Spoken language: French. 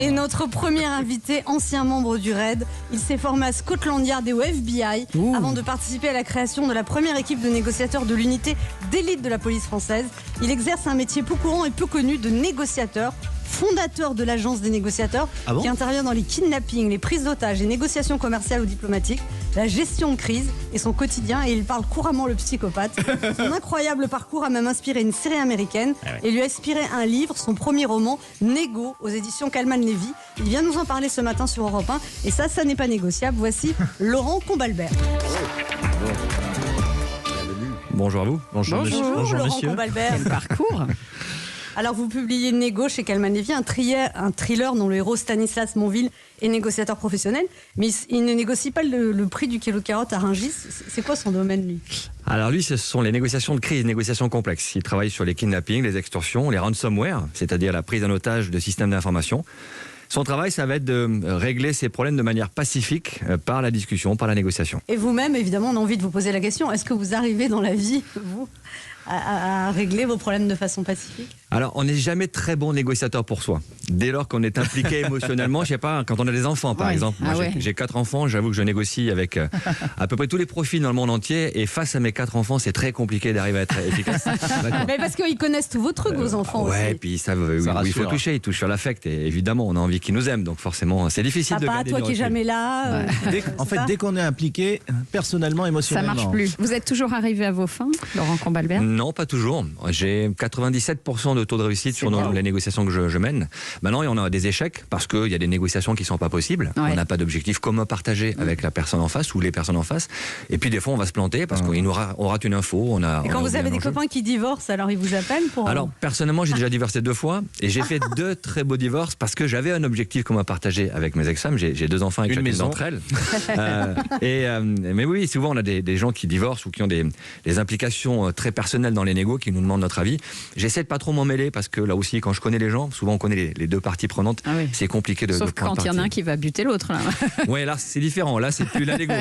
Et notre premier invité, ancien membre du RAID, il s'est formé à Scotland Yard et au FBI avant de participer à la création de la première équipe de négociateurs de l'unité d'élite de la police française. Il exerce un métier peu courant et peu connu de négociateur, fondateur de l'agence des négociateurs qui intervient dans les kidnappings, les prises d'otages, les négociations commerciales ou diplomatiques, la gestion de crise et son quotidien, et il parle couramment le psychopathe. Son incroyable parcours a même inspiré une série américaine et lui a inspiré un livre, son premier roman, Négo, aux éditions Calman Lévy. Il vient nous en parler ce matin sur Europe 1 et ça n'est pas négociable. Voici Laurent Combalbert. Bonjour à vous. Bonjour Laurent Combalbert. Quel parcours. Alors vous publiez Négo chez Calman Lévy, un thriller dont le héros Stanislas Monville est négociateur professionnel, mais il ne négocie pas le prix du kilo de carottes à Rungis. C'est quoi son domaine, lui? Alors lui, ce sont les négociations de crise, négociations complexes. Il travaille sur les kidnappings, les extorsions, les ransomware, c'est-à-dire la prise en otage de systèmes d'information. Son travail, ça va être de régler ces problèmes de manière pacifique, par la discussion, par la négociation. Et vous-même, évidemment, on a envie de vous poser la question, est-ce que vous arrivez dans la vie, vous, à régler vos problèmes de façon pacifique? Alors, on n'est jamais très bon négociateur pour soi. Dès lors qu'on est impliqué émotionnellement, je sais pas, quand on a des enfants, par exemple. Moi, j'ai 4 enfants, j'avoue que je négocie avec à peu près tous les profils dans le monde entier. Et face à mes 4 enfants, c'est très compliqué d'arriver à être efficace. Mais parce qu'ils connaissent tous vos trucs, vos enfants aussi. Ouais, puis ils savent où il faut toucher. Ils touchent sur l'affect. Et évidemment, on a envie qu'ils nous aiment. Donc forcément, c'est difficile de garder du recul. Toi qui es jamais là. En fait, dès qu'on est impliqué, personnellement, émotionnellement. Ça marche plus. Vous êtes toujours arrivé à vos fins, Laurent Combalbert? Non, pas toujours. J'ai 97% de taux de réussite sur les négociations que je mène. Maintenant, il y en a des échecs parce qu'il y a des négociations qui ne sont pas possibles. On n'a pas d'objectif commun partagé avec la personne en face ou les personnes en face. Et puis des fois, on va se planter parce qu'on rate une info. Et quand vous avez des copains qui divorcent, alors ils vous appellent pour... Alors, personnellement, j'ai déjà divorcé 2 fois et j'ai fait 2 très beaux divorces parce que j'avais un objectif commun partagé avec mes ex-femmes. J'ai 2 enfants avec chacune d'entre elles. Mais oui, souvent, on a des gens qui divorcent ou qui ont des implications très personnelles dans les négos qui nous demandent notre avis. J'essaie de pas trop m'en mêler parce que là aussi, quand je connais les gens, souvent on connaît les 2 parties prenantes, c'est compliqué de Sauf quand il y en a un qui va buter l'autre. Oui, là c'est différent, là c'est plus la négo.